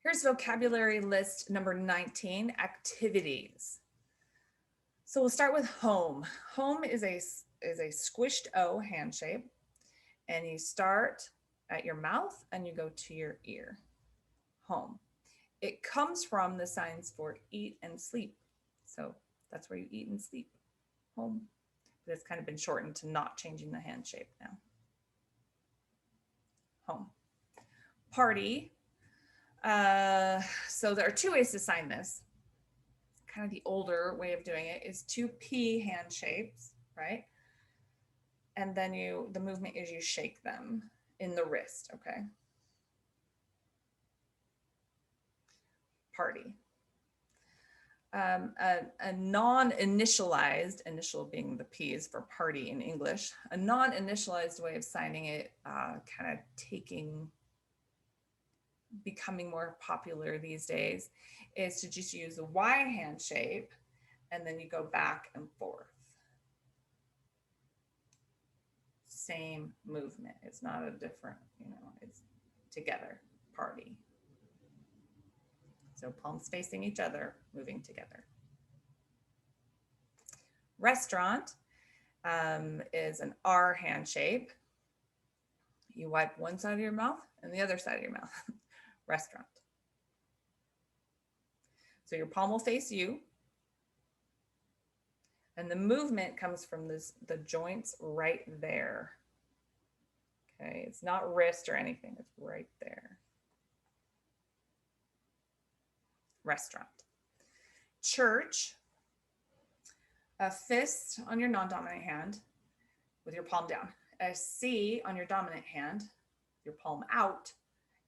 Here's vocabulary list number 19, activities. So we'll start with home. Home is a squished O hand shape, and you start at your mouth and you go to your ear. Home. It comes from the signs for eat and sleep. So that's where you eat and sleep. Home. But it's kind of been shortened to not changing the hand shape now. Home. Party. So there are two ways to sign this. Kind of the older way of doing it is two P hand shapes, right? And then the movement is you shake them in the wrist, okay? Party. A non-initialized, initial being the P's for party in English, a non-initialized way of signing it, kind of becoming more popular these days, is to just use the Y hand shape and then you go back and forth. Same movement. It's not a different, it's together, party. So palms facing each other, moving together. Restaurant is an R hand shape. You wipe one side of your mouth and the other side of your mouth. Restaurant. So your palm will face you. And the movement comes from the joints right there. Okay, it's not wrist or anything, it's right there. Restaurant. Church, a fist on your non-dominant hand with your palm down, a C on your dominant hand, your palm out,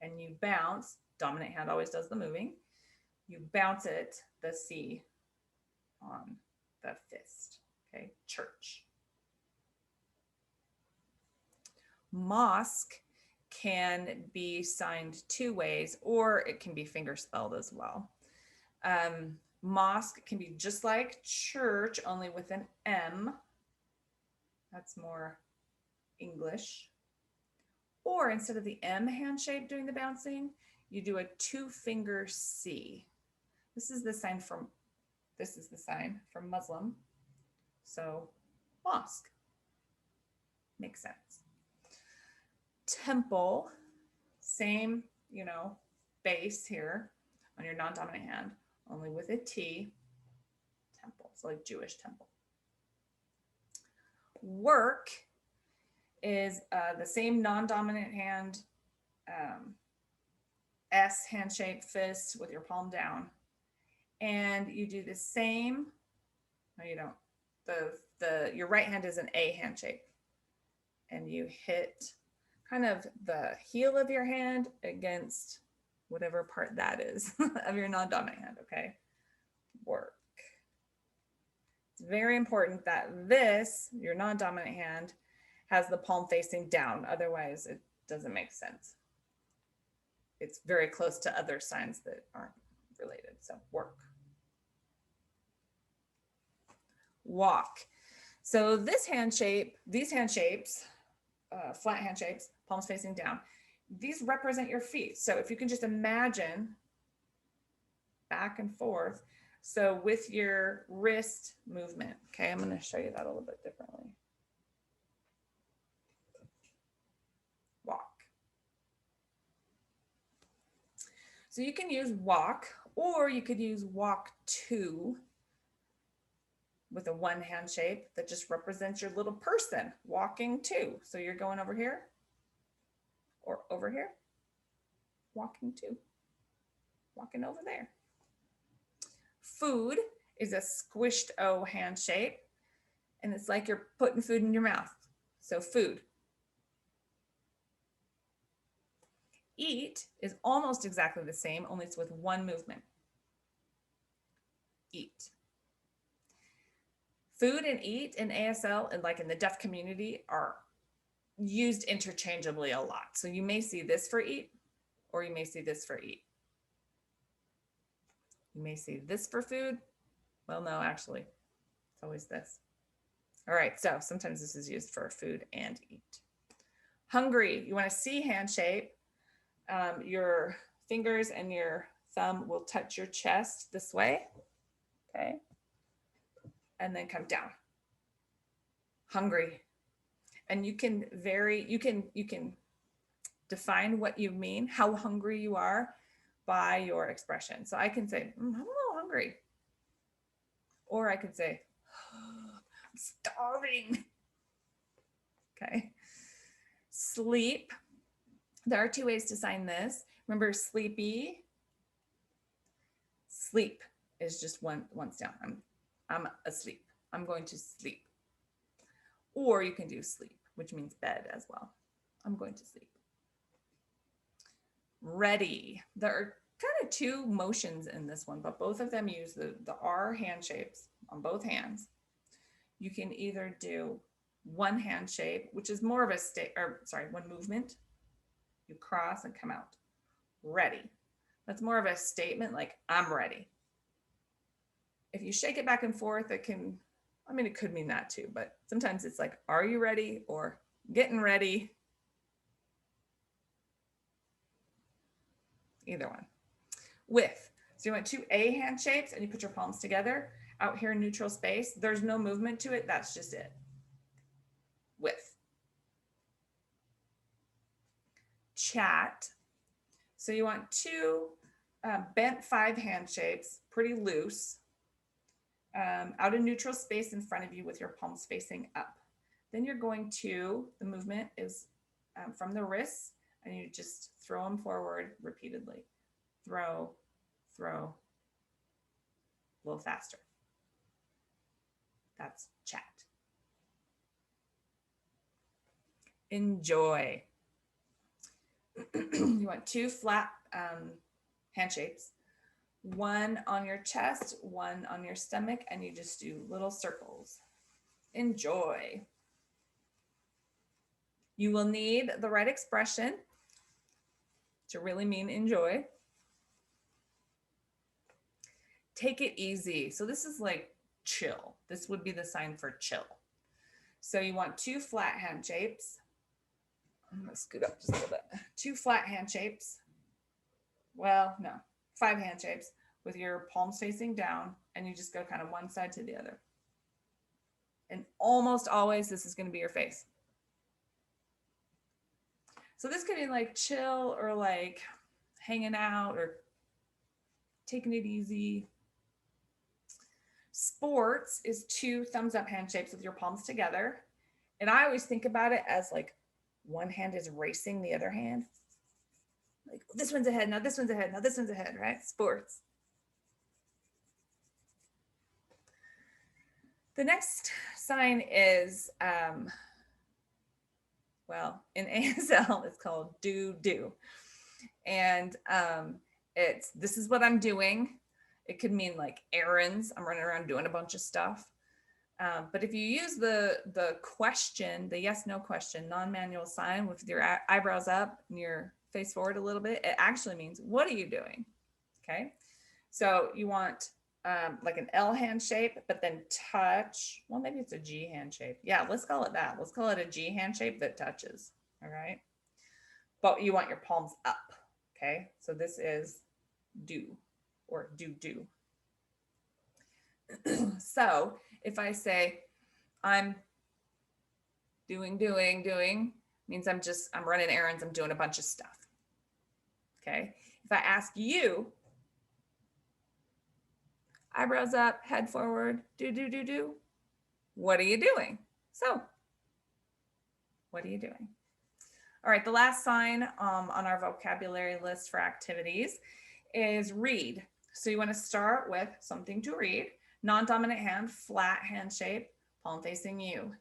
and you bounce. Dominant hand always does the moving. You bounce it, the C on the fist. Okay, church. Mosque can be signed two ways, or it can be finger spelled as well. Mosque can be just like church, only with an M. That's more English. Or instead of the M hand shape doing the bouncing, you do a two-finger C. This is the sign from Muslim. So mosque. Makes sense. Temple, same, base here on your non-dominant hand, only with a T. Temple, so like Jewish temple. Work is the same non-dominant hand, S hand shape fist with your palm down. And you do the same, no you don't. Your right hand is an A hand shape. And you hit kind of the heel of your hand against whatever part that is of your non-dominant hand, okay? Work. It's very important that your non-dominant hand, has the palm facing down. Otherwise, it doesn't make sense. It's very close to other signs that aren't related, so work. Walk. So these hand shapes, flat hand shapes, palms facing down, these represent your feet. So if you can just imagine back and forth, so with your wrist movement, okay, I'm going to show you that a little bit differently. Walk. So you can use walk, or you could use walk two with a one hand shape that just represents your little person walking two. So you're going over here or over here, walking two, walking over there. Food is a squished O hand shape, and it's like you're putting food in your mouth. So food. Eat is almost exactly the same, only it's with one movement. Eat. Food and eat in ASL, and like in the deaf community, are used interchangeably a lot. So you may see this for eat, or you may see this for eat. You may see this for food. Well, no, actually, it's always this. All right, so sometimes this is used for food and eat. Hungry, you want a C hand shape. Your fingers and your thumb will touch your chest this way. Okay. And then come down. Hungry. And you can define what you mean, how hungry you are by your expression. So I can say, I'm a little hungry. Or I could say, I'm starving. Okay. Sleep. There are two ways to sign this. Remember, sleepy. Sleep is just once down. I'm asleep. I'm going to sleep. Or you can do sleep, which means bed as well. I'm going to sleep. Ready. There are kind of two motions in this one, but both of them use the R hand shapes on both hands. You can either do one hand shape, which is more of one movement. You cross and come out. Ready. That's more of a statement, like I'm ready. If you shake it back and forth, it could mean that too, but sometimes it's like, are you ready? Or getting ready. Either one. With. So you want two A hand shapes and you put your palms together. Out here in neutral space, there's no movement to it. That's just it. With. Chat. So you want two bent 5 hand shapes, pretty loose, out in neutral space in front of you with your palms facing up. Then you're going to, the movement is from the wrists, and you just throw them forward repeatedly. Throw, throw, a little faster. That's chat. Enjoy. You want two flat hand shapes, one on your chest, one on your stomach, and you just do little circles. Enjoy. You will need the right expression to really mean enjoy. Take it easy. So this is like chill. This would be the sign for chill. So you want two flat hand shapes. I'm going to scoot up just a little bit. Two flat hand shapes. Well, no, 5 hand shapes with your palms facing down, and you just go kind of one side to the other. And almost always this is going to be your face. So this could be like chill or like hanging out or taking it easy. Sports is 2 thumbs up hand shapes with your palms together. And I always think about it as like one hand is racing the other hand. Like this one's ahead, now this one's ahead, now this one's ahead, right? Sports. The next sign is, well, in ASL, it's called do. And this is what I'm doing. It could mean like errands. I'm running around doing a bunch of stuff. But if you use the question, the yes, no question, non-manual sign with your eyebrows up and your face forward a little bit, it actually means, what are you doing? Okay. So you want like an L hand shape, but then touch. Well, maybe it's a G hand shape. Yeah, let's call it that. Let's call it a G hand shape that touches. All right. But you want your palms up. Okay. So this is do or do. So if I say I'm doing means I'm running errands. I'm doing a bunch of stuff. Okay. If I ask you, eyebrows up, head forward, do. What are you doing? So what are you doing? All right. The last sign on our vocabulary list for activities is read. So you want to start with something to read. Non-dominant hand, flat hand shape, palm facing you.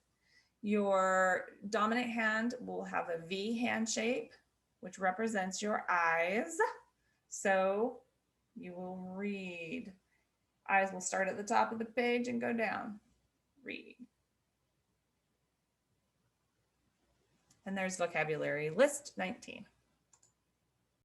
Your dominant hand will have a V hand shape, which represents your eyes. So you will read. Eyes will start at the top of the page and go down. Read. And there's vocabulary list 19.